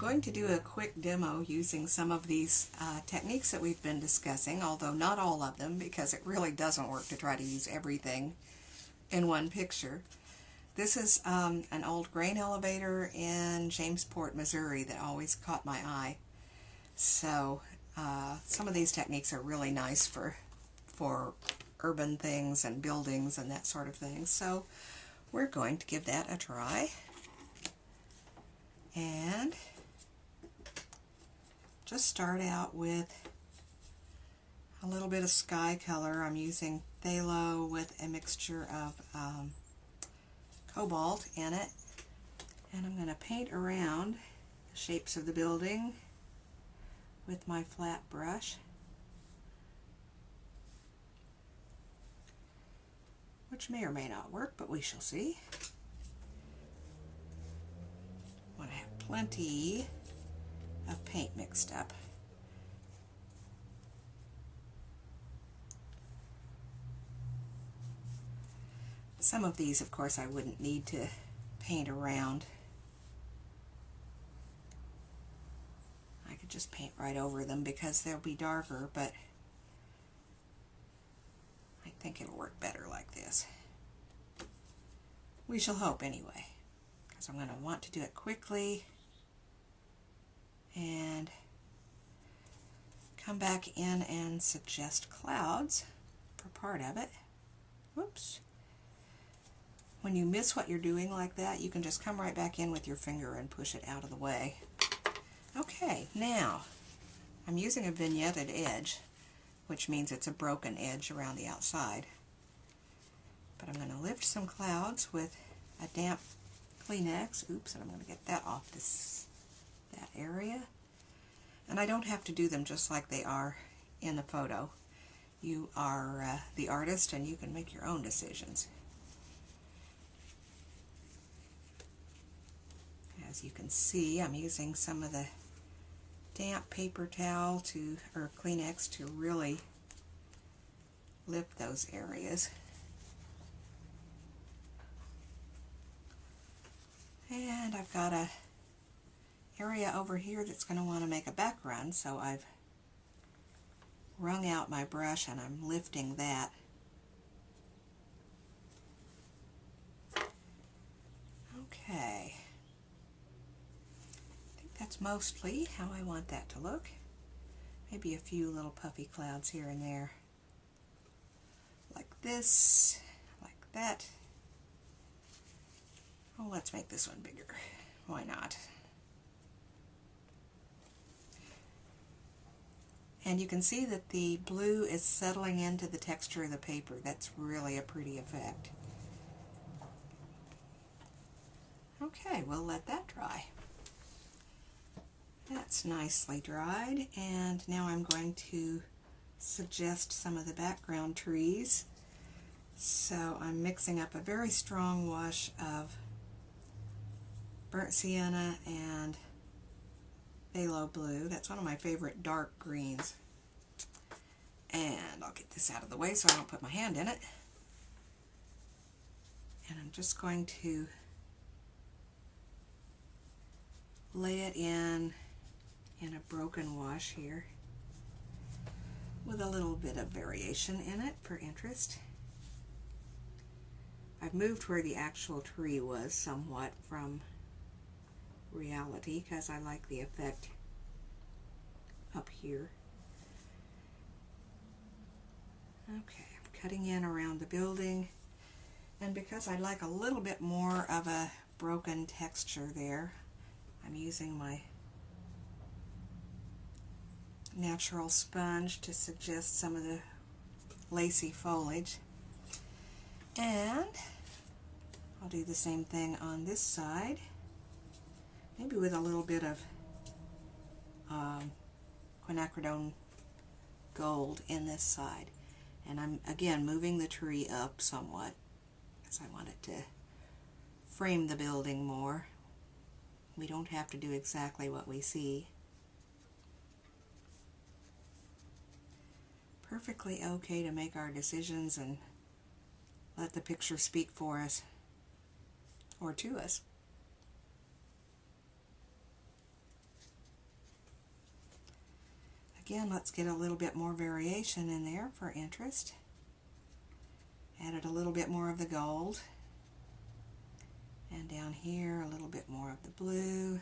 going to do a quick demo using some of these techniques that we've been discussing, although not all of them, because it really doesn't work to try to use everything in one picture. This is an old grain elevator in Jamesport, Missouri that always caught my eye. So some of these techniques are really nice for urban things and buildings and that sort of thing. So we're going to give that a try. And just start out with a little bit of sky color. I'm using phthalo with a mixture of cobalt in it. And I'm going to paint around the shapes of the building with my flat brush, which may or may not work, but we shall see. I want to have plenty of paint mixed up. Some of these, of course, I wouldn't need to paint around. I could just paint right over them because they'll be darker, but I think it'll work better like this. We shall hope anyway, because I'm going to want to do it quickly and come back in and suggest clouds for part of it. Whoops. When you miss what you're doing like that, you can just come right back in with your finger and push it out of the way. Okay, now I'm using a vignetted edge, which means it's a broken edge around the outside. But I'm going to lift some clouds with a damp Kleenex. Oops, and I'm going to get that off that area. And I don't have to do them just like they are in the photo. You are the artist and you can make your own decisions. As you can see, I'm using some of the damp paper towel or Kleenex to really lift those areas. And I've got a area over here that's going to want to make a background, so I've wrung out my brush and I'm lifting that. Okay. I think that's mostly how I want that to look. Maybe a few little puffy clouds here and there. Like this, like that. Oh, let's make this one bigger. Why not? And you can see that the blue is settling into the texture of the paper. That's really a pretty effect. Okay, we'll let that dry. That's nicely dried, and now I'm going to suggest some of the background trees. So I'm mixing up a very strong wash of burnt sienna and phthalo blue. That's one of my favorite dark greens. And I'll get this out of the way so I don't put my hand in it. And I'm just going to lay it in a broken wash here with a little bit of variation in it for interest. I've moved where the actual tree was somewhat from reality because I like the effect up here. Okay, I'm cutting in around the building, and because I like a little bit more of a broken texture there, I'm using my natural sponge to suggest some of the lacy foliage. And I'll do the same thing on this side, maybe with a little bit of quinacridone gold in this side. And I'm again moving the tree up somewhat because I want it to frame the building more. We don't have to do exactly what we see. Perfectly okay to make our decisions and let the picture speak for us or to us. Again, let's get a little bit more variation in there for interest. Added a little bit more of the gold. And down here, a little bit more of the blue.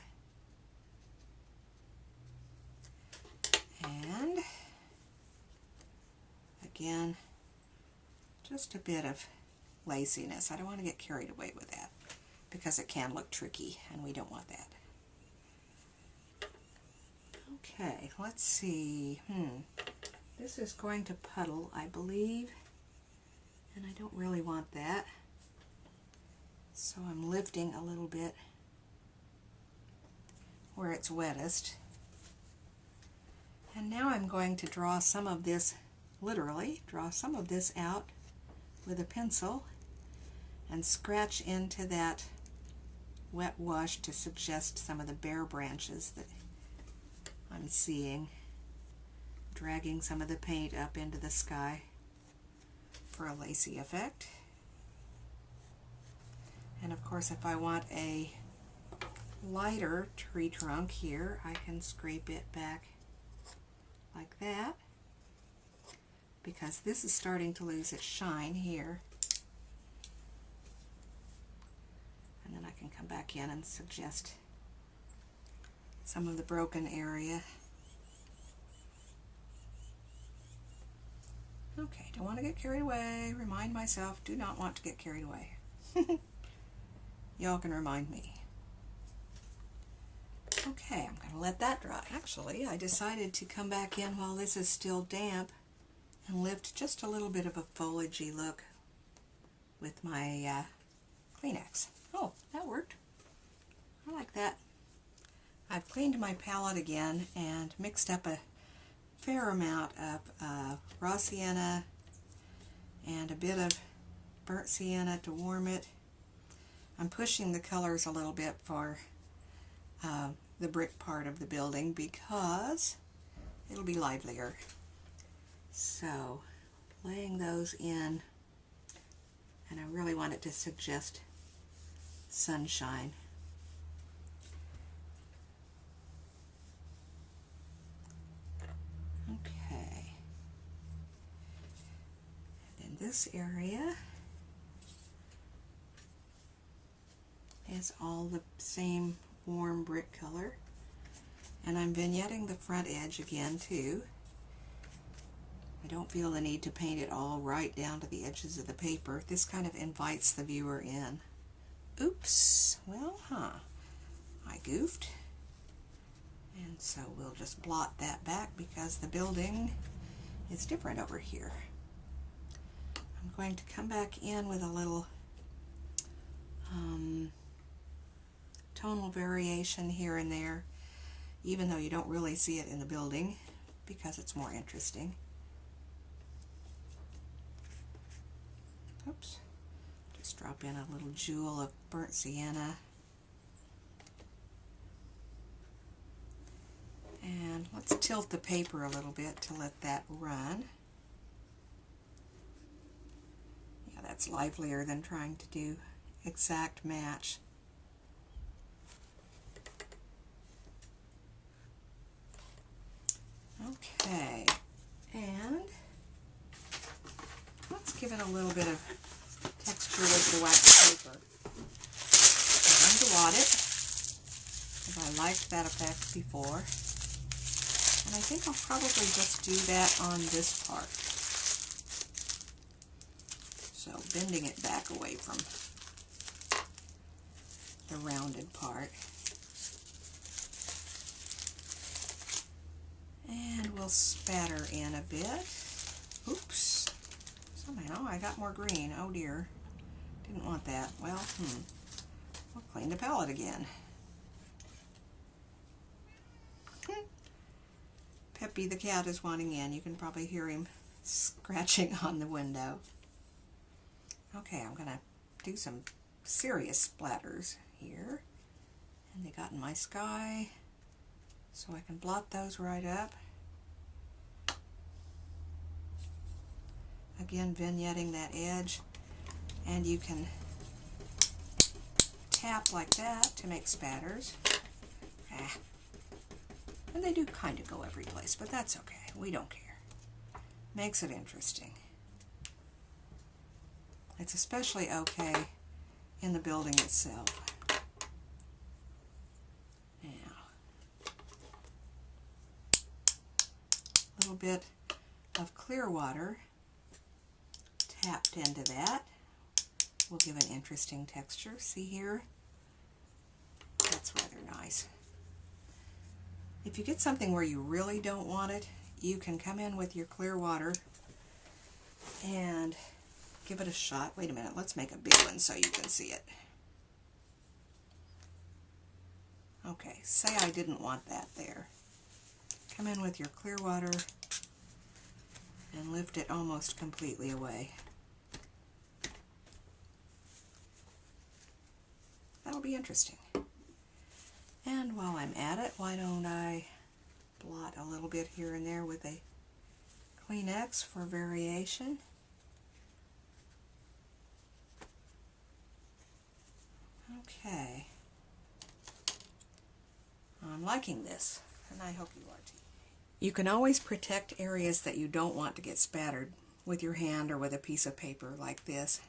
And again, just a bit of laciness. I don't want to get carried away with that because it can look tricky and we don't want that. Okay, let's see. This is going to puddle, I believe, and I don't really want that. So I'm lifting a little bit where it's wettest. And now I'm going to draw some of this, literally, draw some of this out with a pencil and scratch into that wet wash to suggest some of the bare branches that I'm seeing, dragging some of the paint up into the sky for a lacy effect. And of course, if I want a lighter tree trunk here, I can scrape it back like that, because this is starting to lose its shine here. And then I can come back in and suggest some of the broken area. Okay, don't want to get carried away. Remind myself, do not want to get carried away. Y'all can remind me. Okay, I'm going to let that dry. Actually, I decided to come back in while this is still damp and lift just a little bit of a foliagey look with my Kleenex. Oh, that worked. I like that. I've cleaned my palette again and mixed up a fair amount of raw sienna and a bit of burnt sienna to warm it. I'm pushing the colors a little bit for the brick part of the building because it'll be livelier. So, laying those in, and I really want it to suggest sunshine. Okay. And in this area is all the same warm brick color, and I'm vignetting the front edge again too. I don't feel the need to paint it all right down to the edges of the paper. This kind of invites the viewer in. Oops, well, I goofed. And so we'll just blot that back because the building is different over here. I'm going to come back in with a little tonal variation here and there, even though you don't really see it in the building because it's more interesting. Oops. Just drop in a little jewel of burnt sienna. And let's tilt the paper a little bit to let that run. Yeah, that's livelier than trying to do exact match. Okay, and let's give it a little bit of texture with the wax paper. I'm going to wad it, because I liked that effect before. And I think I'll probably just do that on this part. So bending it back away from the rounded part. And we'll spatter in a bit. Oops. Somehow I got more green. Oh dear. Didn't want that. Well, we'll clean the palette again. Peppy the cat is wanting in. You can probably hear him scratching on the window. Okay, I'm going to do some serious splatters here. And they got in my sky, so I can blot those right up. Again, vignetting that edge, and you can tap like that to make spatters. And they do kind of go every place, but that's okay. We don't care. Makes it interesting. It's especially okay in the building itself. Now, a little bit of clear water tapped into that will give an interesting texture. See here? That's rather nice. If you get something where you really don't want it, you can come in with your clear water and give it a shot. Wait a minute, let's make a big one so you can see it. Okay, say I didn't want that there. Come in with your clear water and lift it almost completely away. That'll be interesting. And while I'm at it, why don't I blot a little bit here and there with a Kleenex for variation. Okay. I'm liking this, and I hope you are too. You can always protect areas that you don't want to get spattered with your hand or with a piece of paper like this.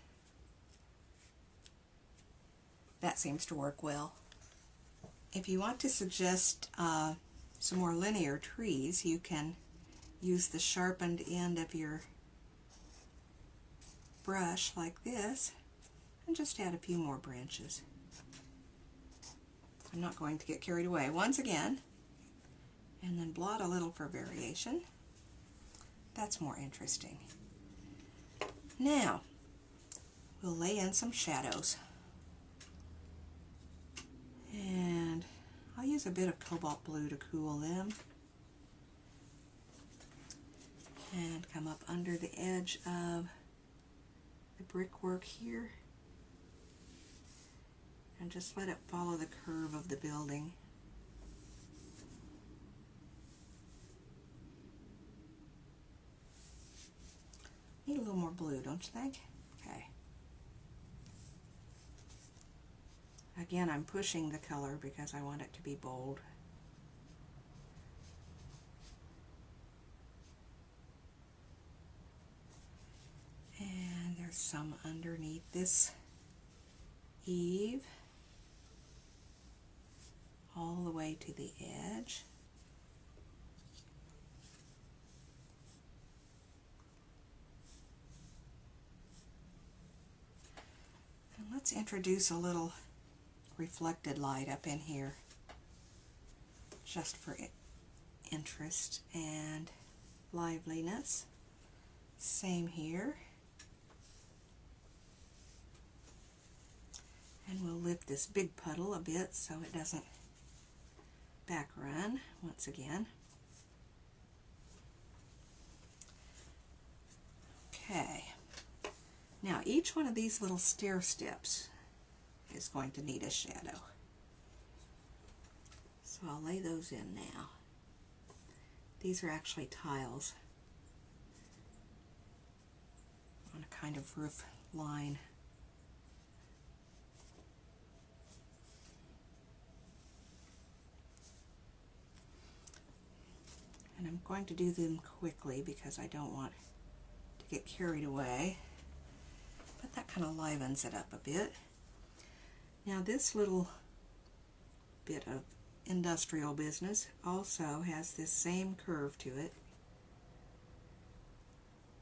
That seems to work well. If you want to suggest some more linear trees, you can use the sharpened end of your brush like this and just add a few more branches. I'm not going to get carried away. Once again, and then blot a little for variation. That's more interesting. Now, we'll lay in some shadows. And I'll use a bit of cobalt blue to cool them. And come up under the edge of the brickwork here. And just let it follow the curve of the building. Need a little more blue, don't you think? Okay. Again, I'm pushing the color because I want it to be bold. And there's some underneath this eave, all the way to the edge. And let's introduce a little reflected light up in here, just for interest and liveliness. Same here. And we'll lift this big puddle a bit so it doesn't back run once again. Okay. Now each one of these little stair steps is going to need a shadow. So I'll lay those in now. These are actually tiles on a kind of roof line. And I'm going to do them quickly because I don't want to get carried away. But that kind of livens it up a bit. Now this little bit of industrial business also has this same curve to it.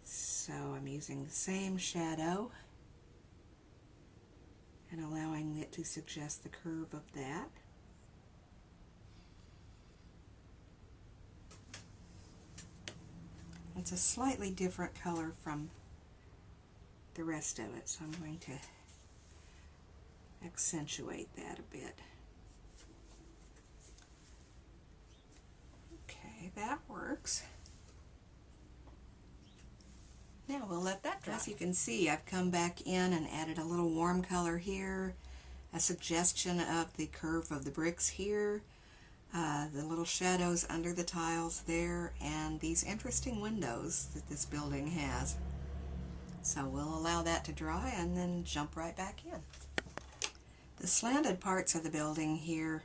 So I'm using the same shadow and allowing it to suggest the curve of that. It's a slightly different color from the rest of it, so I'm going to accentuate that a bit. Okay, that works. Now we'll let that dry. As you can see, I've come back in and added a little warm color here, a suggestion of the curve of the bricks here, the little shadows under the tiles there, and these interesting windows that this building has. So we'll allow that to dry and then jump right back in. The slanted parts of the building here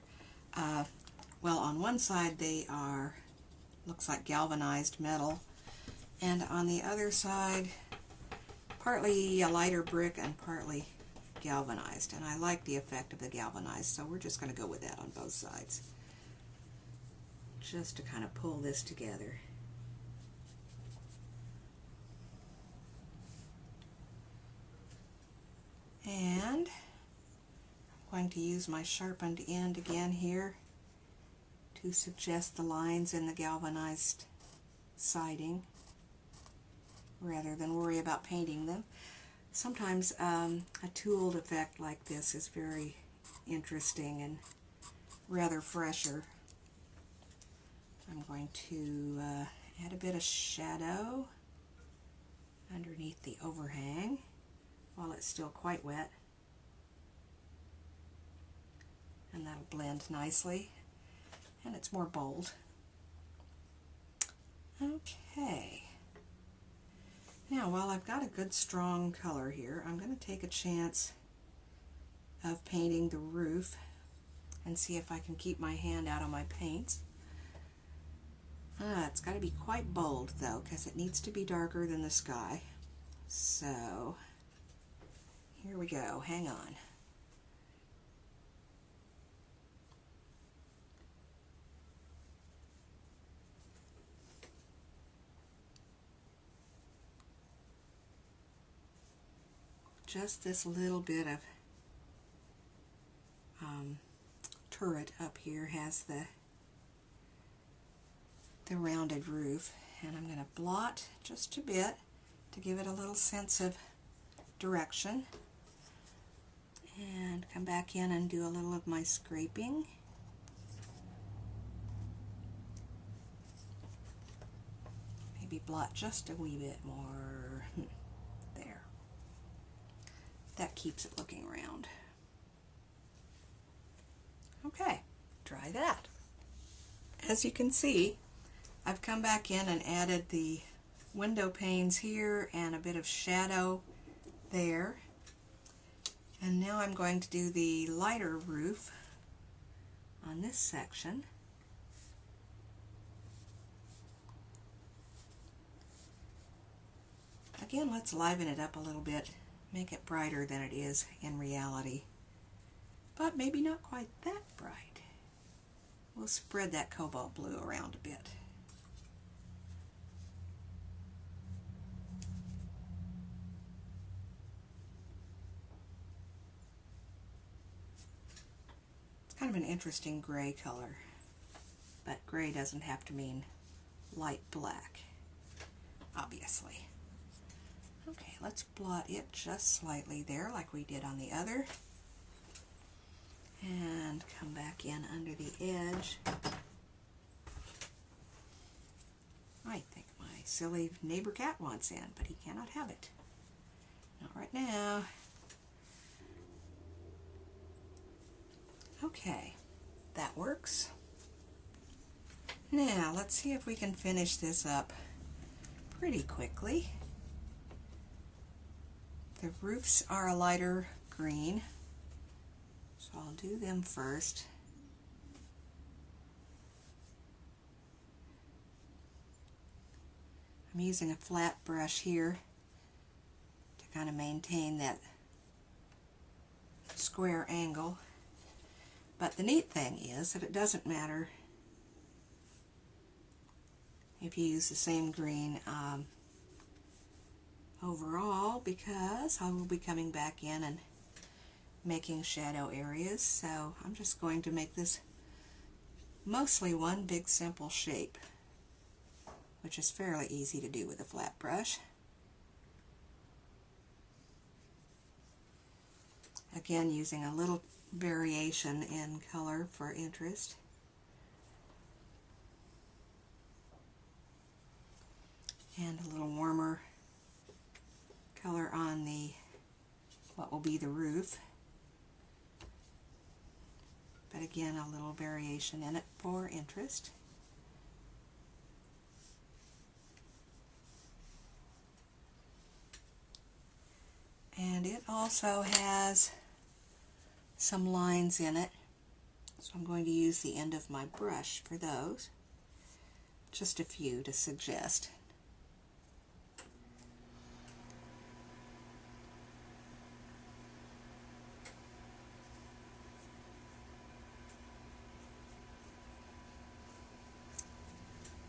Well, on one side they are, looks like galvanized metal, and on the other side partly a lighter brick and partly galvanized, and I like the effect of the galvanized, so we're just going to go with that on both sides just to kind of pull this together. And I'm going to use my sharpened end again here to suggest the lines in the galvanized siding rather than worry about painting them. Sometimes a tooled effect like this is very interesting and rather fresher. I'm going to add a bit of shadow underneath the overhang while it's still quite wet, and that'll blend nicely, and it's more bold. Okay. Now, while I've got a good strong color here, I'm going to take a chance of painting the roof and see if I can keep my hand out of my paints. It's got to be quite bold though, because it needs to be darker than the sky. So, here we go. Hang on. Just this little bit of turret up here has the rounded roof, and I'm going to blot just a bit to give it a little sense of direction, and come back in and do a little of my scraping. Maybe blot just a wee bit more. There. That keeps it looking round. Okay, try that. As you can see, I've come back in and added the window panes here and a bit of shadow there. And now I'm going to do the lighter roof on this section. Again, let's liven it up a little bit, make it brighter than it is in reality, but maybe not quite that bright. We'll spread that cobalt blue around a bit. It's kind of an interesting gray color, but gray doesn't have to mean light black, obviously. Okay, let's blot it just slightly there like we did on the other. And come back in under the edge. I think my silly neighbor cat wants in, but he cannot have it. Not right now. Okay, that works. Now, let's see if we can finish this up pretty quickly. The roofs are a lighter green, so I'll do them first. I'm using a flat brush here to kind of maintain that square angle. But the neat thing is that it doesn't matter if you use the same green overall, because I will be coming back in and making shadow areas. So I'm just going to make this mostly one big simple shape, which is fairly easy to do with a flat brush. Again, using a little variation in color for interest. And a little warmer color on the what will be the roof. But again, a little variation in it for interest. And it also has some lines in it So I'm going to use the end of my brush for those. Just a few to suggest.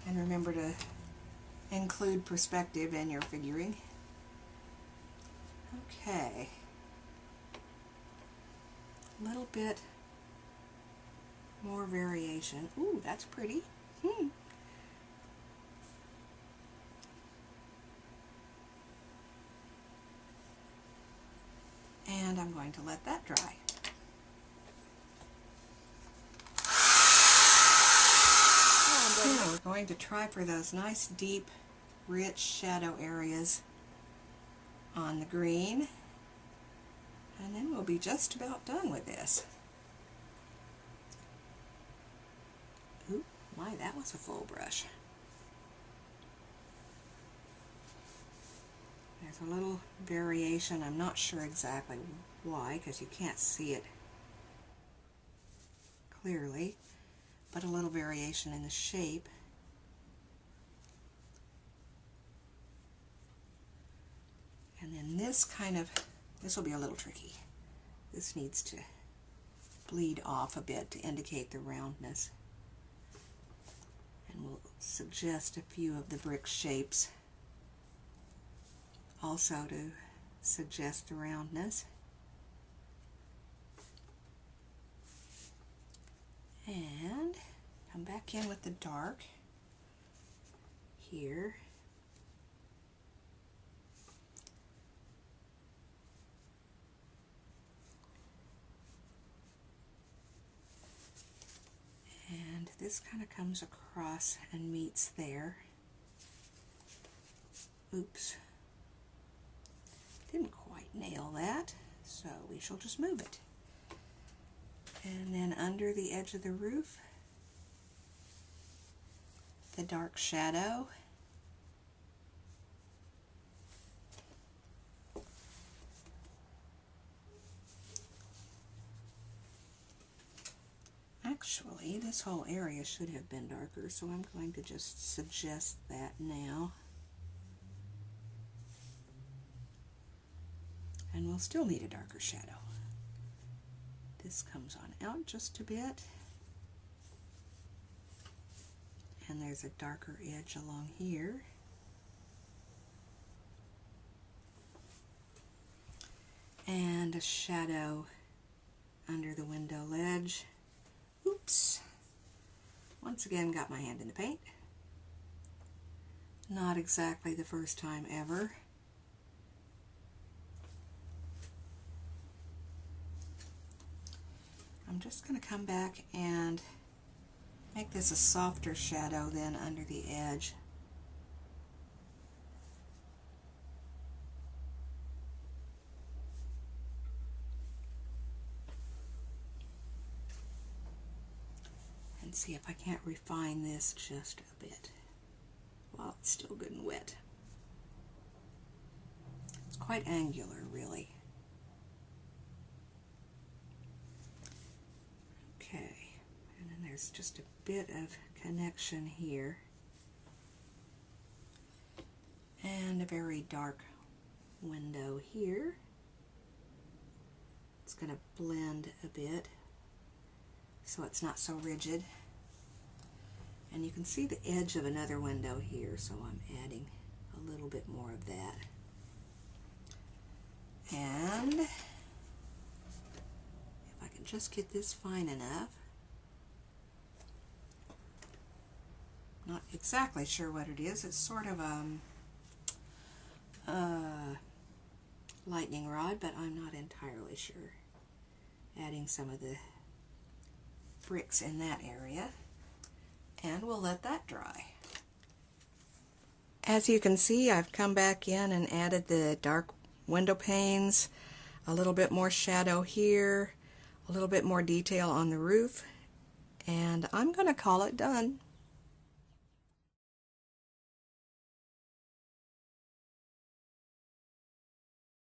And remember to include perspective in your figuring. Okay. A little bit more variation. Ooh, that's pretty. And I'm going to let that dry. Now we're going to try for those nice, deep, rich shadow areas on the green. And then we'll be just about done with this. Ooh, my, that was a full brush. There's a little variation. I'm not sure exactly why, because you can't see it clearly, but a little variation in the shape. And then this will be a little tricky. This needs to bleed off a bit to indicate the roundness. And we'll suggest a few of the brick shapes also to suggest the roundness. And come back in with the dark here. And this kind of comes across and meets there. Oops. Didn't quite nail that, so we shall just move it. And then under the edge of the roof, the dark shadow. Actually, this whole area should have been darker, so I'm going to just suggest that now. And we'll still need a darker shadow. This comes on out just a bit. And there's a darker edge along here. And a shadow under the window ledge. Oops. Once again got my hand in the paint. Not exactly the first time ever. I'm just going to come back and make this a softer shadow then under the edge. And see if I can't refine this just a bit while it's still good and wet. It's quite angular, really. Okay, and then there's just a bit of connection here. And a very dark window here. It's going to blend a bit so it's not so rigid. And you can see the edge of another window here, so I'm adding a little bit more of that. And if I can just get this fine enough. Not exactly sure what it is. It's sort of lightning rod, but I'm not entirely sure. Adding some of the bricks in that area. And we'll let that dry. As you can see, I've come back in and added the dark window panes, a little bit more shadow here, a little bit more detail on the roof, and I'm going to call it done.